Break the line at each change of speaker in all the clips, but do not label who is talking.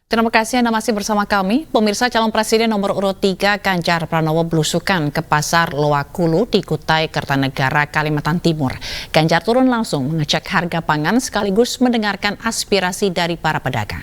Terima kasih Anda masih bersama kami. Pemirsa, calon presiden nomor urut 3 Ganjar Pranowo belusukan ke pasar Loakulu di Kutai Kartanegara, Kalimantan Timur. Ganjar turun langsung mengecek harga pangan sekaligus mendengarkan aspirasi dari para pedagang.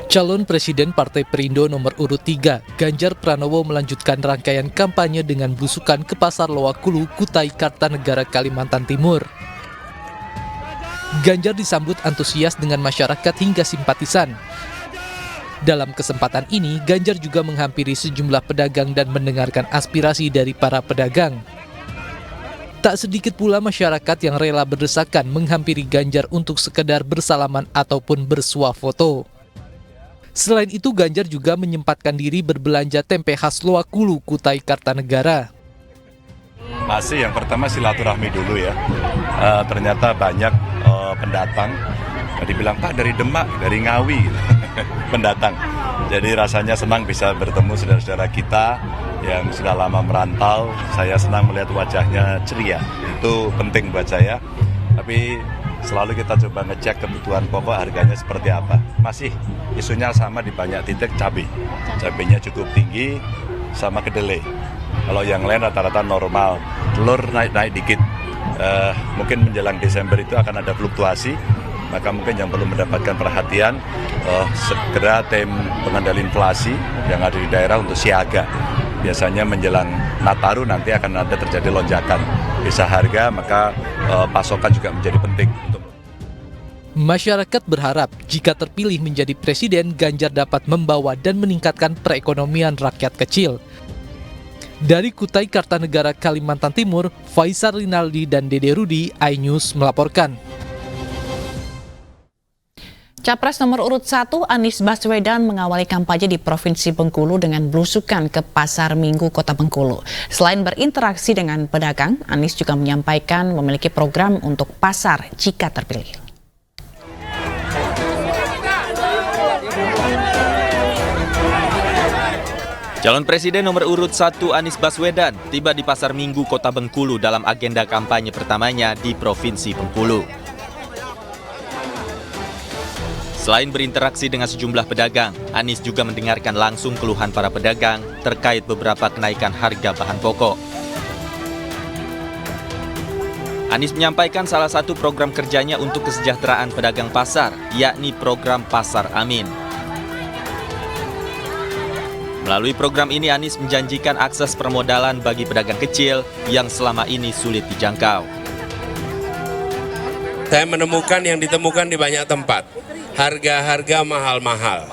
Calon Presiden Partai Perindo nomor urut 3, Ganjar Pranowo melanjutkan rangkaian kampanye dengan belusukan ke pasar Loakulu, Kutai Kartanegara, Kalimantan Timur. Ganjar disambut antusias dengan masyarakat hingga simpatisan. Dalam kesempatan ini, Ganjar juga menghampiri sejumlah pedagang dan mendengarkan aspirasi dari para pedagang. Tak sedikit pula masyarakat yang rela berdesakan menghampiri Ganjar untuk sekedar bersalaman ataupun bersuah foto. Selain itu, Ganjar juga menyempatkan diri berbelanja tempe khas Loakulu, Kutai Kartanegara.
Masih yang pertama silaturahmi dulu ya. Ternyata banyak pendatang. Dibilang Pak dari Demak, dari Ngawi pendatang. Jadi rasanya senang bisa bertemu saudara-saudara kita yang sudah lama merantau. Saya senang melihat wajahnya ceria. Itu penting buat saya. Tapi selalu kita coba ngecek kebutuhan pokok harganya seperti apa. Masih isunya sama di banyak titik cabai. Cabainya cukup tinggi sama kedelai. Kalau yang lain rata-rata normal. Telur naik-naik dikit. Mungkin menjelang Desember itu akan ada fluktuasi. Maka mungkin yang perlu mendapatkan perhatian segera tim pengendali inflasi yang ada di daerah untuk siaga. Biasanya menjelang Nataru nanti akan ada terjadi lonjakan. Bisa harga, maka pasokan juga menjadi penting.
Masyarakat berharap jika terpilih menjadi presiden, Ganjar dapat membawa dan meningkatkan perekonomian rakyat kecil. Dari Kutai Kartanegara, Kalimantan Timur, Faisal Rinaldi dan Dede Rudi, iNews melaporkan.
Capres nomor urut 1 Anies Baswedan mengawali kampanye di Provinsi Bengkulu dengan belusukan ke Pasar Minggu Kota Bengkulu. Selain berinteraksi dengan pedagang, Anies juga menyampaikan memiliki program untuk pasar jika terpilih.
Calon Presiden nomor urut 1 Anies Baswedan tiba di Pasar Minggu Kota Bengkulu dalam agenda kampanye pertamanya di Provinsi Bengkulu. Selain berinteraksi dengan sejumlah pedagang, Anies juga mendengarkan langsung keluhan para pedagang terkait beberapa kenaikan harga bahan pokok. Anies menyampaikan salah satu program kerjanya untuk kesejahteraan pedagang pasar, yakni program Pasar Amin. Melalui program ini, Anies menjanjikan akses permodalan bagi pedagang kecil yang selama ini sulit dijangkau.
Saya menemukan yang ditemukan di banyak tempat. Harga-harga mahal-mahal.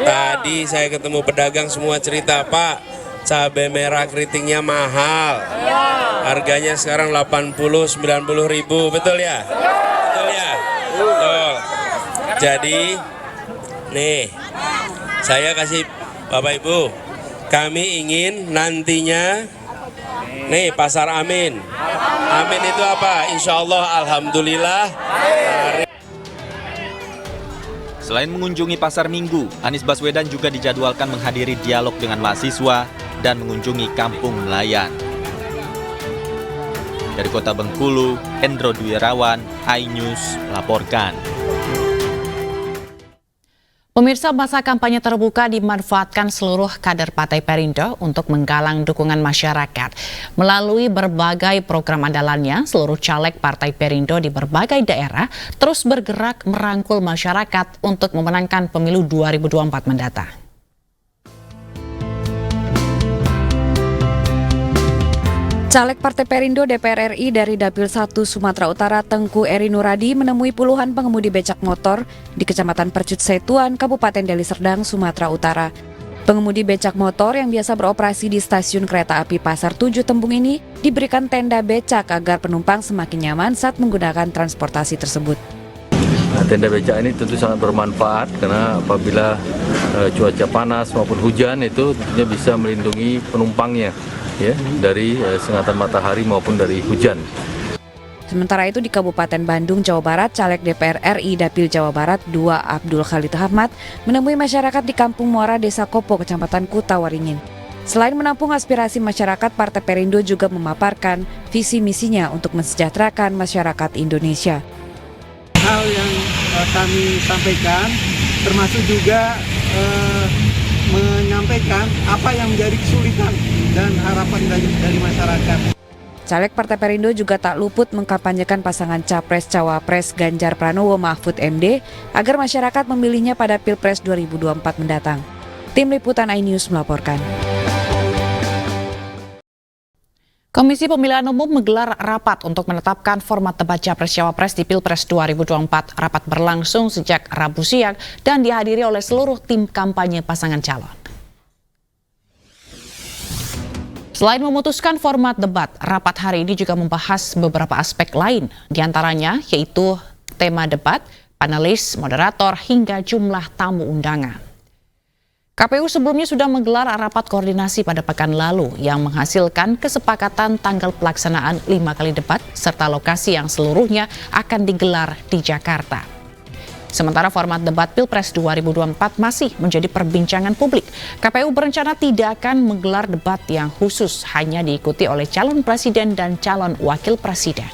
Tadi saya ketemu pedagang semua cerita, Pak, cabai merah keritingnya mahal. Harganya sekarang 80-90 ribu, betul ya? Betul ya? Betul. Jadi, nih, saya kasih Bapak Ibu, kami ingin nantinya, nih Pasar Amin. Amin itu apa? Insya Allah, Alhamdulillah.
Selain mengunjungi Pasar Minggu, Anies Baswedan juga dijadwalkan menghadiri dialog dengan mahasiswa dan mengunjungi kampung nelayan. Dari Kota Bengkulu, Endro Dwi Rawan, iNews melaporkan.
Pemirsa, masa kampanye terbuka dimanfaatkan seluruh kader Partai Perindo untuk menggalang dukungan masyarakat. Melalui berbagai program andalannya, seluruh caleg Partai Perindo di berbagai daerah terus bergerak merangkul masyarakat untuk memenangkan pemilu 2024 mendatang.
Caleg Partai Perindo DPR RI dari Dapil 1 Sumatera Utara Tengku Eri Nuradi menemui puluhan pengemudi becak motor di Kecamatan Percut Setuan, Kabupaten Deli Serdang, Sumatera Utara. Pengemudi becak motor yang biasa beroperasi di stasiun kereta api Pasar 7 Tembung ini diberikan tenda becak agar penumpang semakin nyaman saat menggunakan transportasi tersebut.
Tenda becak ini tentu sangat bermanfaat karena apabila cuaca panas maupun hujan itu tentunya bisa melindungi penumpangnya. Ya, dari sengatan matahari maupun dari hujan.
Sementara itu di Kabupaten Bandung, Jawa Barat, caleg DPR RI Dapil Jawa Barat 2 Abdul Khalid Ahmad menemui masyarakat di Kampung Muara, Desa Kopo, Kecamatan Kuta Waringin. Selain menampung aspirasi masyarakat, Partai Perindo juga memaparkan visi misinya untuk mensejahterakan masyarakat Indonesia.
Hal yang kami sampaikan termasuk juga menyampaikan apa yang menjadi kesulitan dan harapan dari masyarakat.
Caleg Partai Perindo juga tak luput mengkampanyekan pasangan Capres-Cawapres Ganjar Pranowo Mahfud MD agar masyarakat memilihnya pada Pilpres 2024 mendatang. Tim Liputan iNews melaporkan.
Komisi Pemilihan Umum menggelar rapat untuk menetapkan format debat Capres-Cawapres di Pilpres 2024. Rapat berlangsung sejak Rabu siang dan dihadiri oleh seluruh tim kampanye pasangan calon. Selain memutuskan format debat, rapat hari ini juga membahas beberapa aspek lain, diantaranya yaitu tema debat, panelis, moderator, hingga jumlah tamu undangan. KPU sebelumnya sudah menggelar rapat koordinasi pada pekan lalu yang menghasilkan kesepakatan tanggal pelaksanaan 5 kali debat serta lokasi yang seluruhnya akan digelar di Jakarta. Sementara format debat Pilpres 2024 masih menjadi perbincangan publik. KPU berencana tidak akan menggelar debat yang khusus hanya diikuti oleh calon presiden dan calon wakil presiden.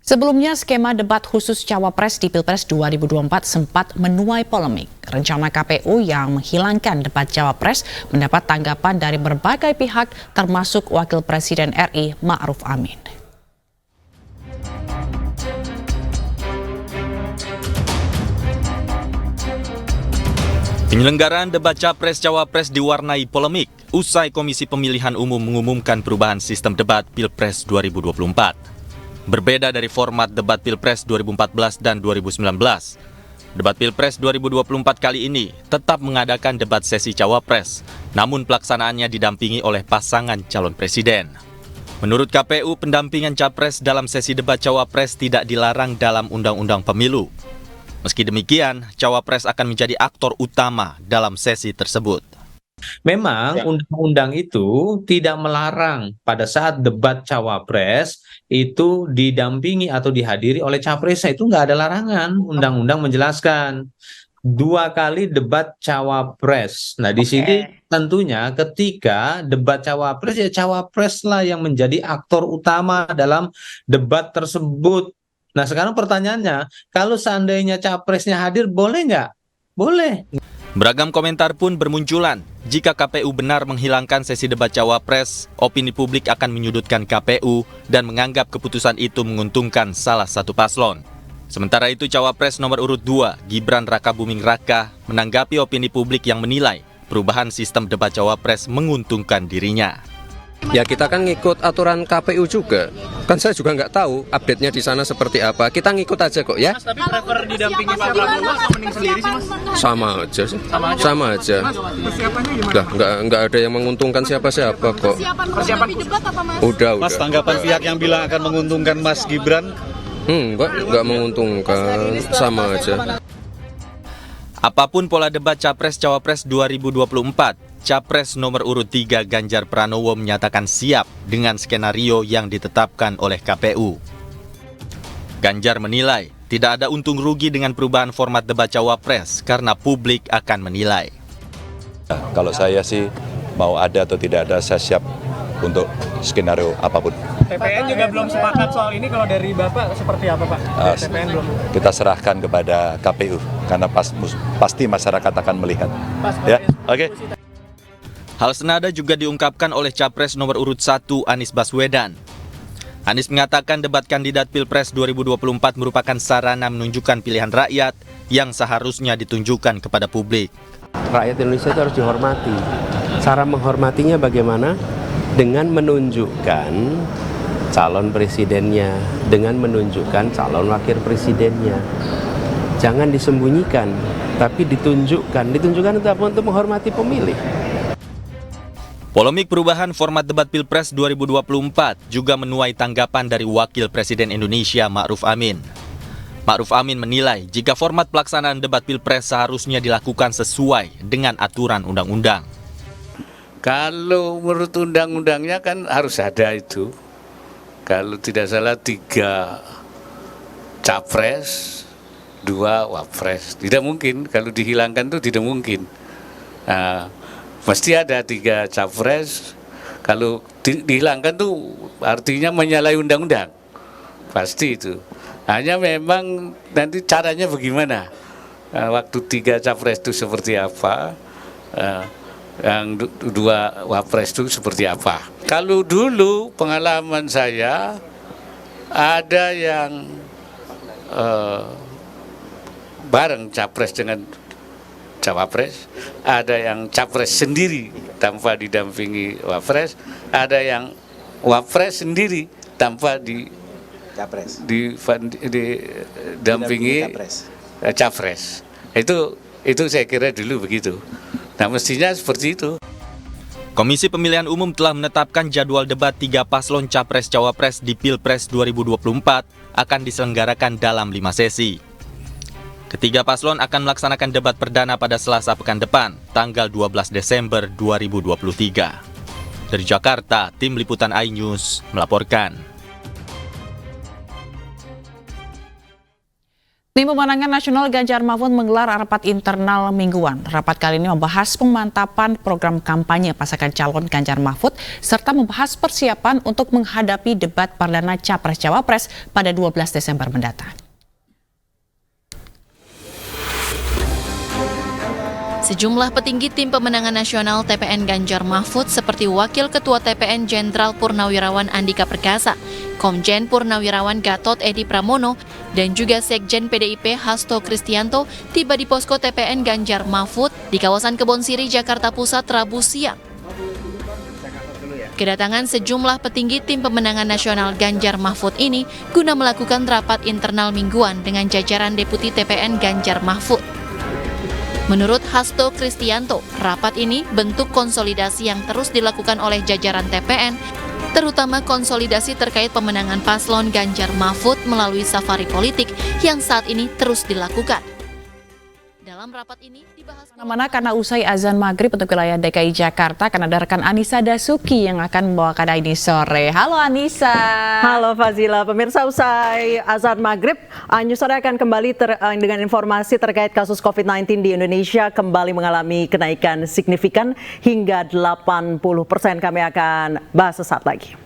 Sebelumnya, skema debat khusus Cawapres di Pilpres 2024 sempat menuai polemik. Rencana KPU yang menghilangkan debat Cawapres mendapat tanggapan dari berbagai pihak, termasuk Wakil Presiden RI Ma'ruf Amin.
Penyelenggaraan debat Capres-Cawapres diwarnai polemik usai Komisi Pemilihan Umum mengumumkan perubahan sistem debat Pilpres 2024. Berbeda dari format debat Pilpres 2014 dan 2019, debat Pilpres 2024 kali ini tetap mengadakan debat sesi Cawapres, namun pelaksanaannya didampingi oleh pasangan calon presiden. Menurut KPU, pendampingan Capres dalam sesi debat Cawapres tidak dilarang dalam Undang-Undang Pemilu. Meski demikian, Cawapres akan menjadi aktor utama dalam sesi tersebut.
Memang undang-undang itu tidak melarang pada saat debat Cawapres itu didampingi atau dihadiri oleh Capresnya, itu nggak ada larangan. Undang-undang menjelaskan 2 kali debat Cawapres. Nah di sini tentunya ketika debat Cawapres, ya Cawapres lah yang menjadi aktor utama dalam debat tersebut. Nah sekarang pertanyaannya, kalau seandainya Capresnya hadir boleh nggak? Boleh.
Beragam komentar pun bermunculan. Jika KPU benar menghilangkan sesi debat Cawapres, opini publik akan menyudutkan KPU dan menganggap keputusan itu menguntungkan salah satu paslon. Sementara itu, Cawapres nomor urut 2, Gibran Rakabuming Raka, menanggapi opini publik yang menilai perubahan sistem debat Cawapres menguntungkan dirinya.
Ya kita kan ngikut aturan KPU juga. Kan saya juga nggak tahu update-nya di sana seperti apa. Kita ngikut aja kok ya.
Mas, tapi prefer didampingi Pak Prabowo atau mending sendiri sih Mas?
Sama aja sih. Sama aja.
Mas, persiapannya gimana?
Nggak ada yang menguntungkan siapa-siapa kok.
Persiapan debat apa Mas?
Udah.
Mas, tanggapan pihak yang bilang akan menguntungkan Mas Gibran?
Nggak menguntungkan. Sama aja.
Apapun pola debat Capres-Cawapres 2024, Capres nomor urut 3 Ganjar Pranowo menyatakan siap dengan skenario yang ditetapkan oleh KPU. Ganjar menilai tidak ada untung rugi dengan perubahan format debat Cawapres karena publik akan menilai.
Kalau saya sih mau ada atau tidak ada, saya siap untuk skenario apapun.
TPN juga belum sepakat soal ini, kalau dari Bapak seperti apa Pak? TPN belum.
Kita serahkan kepada KPU karena pasti masyarakat akan melihat. Ya, oke.
Hal senada juga diungkapkan oleh Capres nomor urut 1 Anies Baswedan. Anies mengatakan debat kandidat Pilpres 2024 merupakan sarana menunjukkan pilihan rakyat yang seharusnya ditunjukkan kepada publik.
Rakyat Indonesia itu harus dihormati. Cara menghormatinya bagaimana? Dengan menunjukkan calon presidennya, dengan menunjukkan calon wakil presidennya. Jangan disembunyikan, tapi ditunjukkan. Ditunjukkan untuk apa? Untuk menghormati pemilih.
Polemik perubahan format debat Pilpres 2024 juga menuai tanggapan dari Wakil Presiden Indonesia Ma'ruf Amin. Ma'ruf Amin menilai jika format pelaksanaan debat Pilpres seharusnya dilakukan sesuai dengan aturan undang-undang.
Kalau menurut undang-undangnya kan harus ada itu. Kalau tidak salah 3 capres, dua wapres. Tidak mungkin, kalau dihilangkan itu tidak mungkin. Mesti ada 3 capres. Kalau dihilangkan tuh artinya menyalahi undang-undang. Pasti itu. Hanya memang nanti caranya bagaimana. Waktu 3 capres itu seperti apa, yang 2 wapres itu seperti apa. Kalau dulu pengalaman saya, ada yang bareng capres dengan cawapres, ada yang capres sendiri tanpa didampingi wapres, ada yang wapres sendiri tanpa didampingi capres. Itu saya kira dulu begitu. Nah, mestinya seperti itu.
Komisi Pemilihan Umum telah menetapkan jadwal debat 3 paslon Capres-Cawapres di Pilpres 2024 akan diselenggarakan dalam 5 sesi. Ketiga paslon akan melaksanakan debat perdana pada Selasa pekan depan, tanggal 12 Desember 2023. Dari Jakarta, tim liputan iNews melaporkan.
Tim Pemenangan Nasional Ganjar Mahfud menggelar rapat internal mingguan. Rapat kali ini membahas pemantapan program kampanye pasangan calon Ganjar Mahfud serta membahas persiapan untuk menghadapi debat perdana Capres-Cawapres pada 12 Desember mendatang.
Sejumlah petinggi tim pemenangan nasional TPN Ganjar Mahfud seperti Wakil Ketua TPN Jenderal Purnawirawan Andika Perkasa, Komjen Purnawirawan Gatot Edi Pramono, dan juga Sekjen PDIP Hasto Kristianto tiba di posko TPN Ganjar Mahfud di kawasan Kebon Siri, Jakarta Pusat, Rabu siang. Kedatangan sejumlah petinggi tim pemenangan nasional Ganjar Mahfud ini guna melakukan rapat internal mingguan dengan jajaran Deputi TPN Ganjar Mahfud. Menurut Hasto Kristianto, rapat ini bentuk konsolidasi yang terus dilakukan oleh jajaran TPN, terutama konsolidasi terkait pemenangan paslon Ganjar Mahfud melalui safari politik yang saat ini terus dilakukan. Dalam rapat ini dibahas
Mana karena usai azan maghrib untuk wilayah DKI Jakarta akan ada rekan Anissa Dasuki yang akan membawakan ini sore. Halo Anissa.
Halo Fazila, pemirsa usai azan maghrib, News Sore akan kembali dengan informasi terkait kasus COVID-19 di Indonesia kembali mengalami kenaikan signifikan hingga 80%. Kami akan bahas sesaat lagi.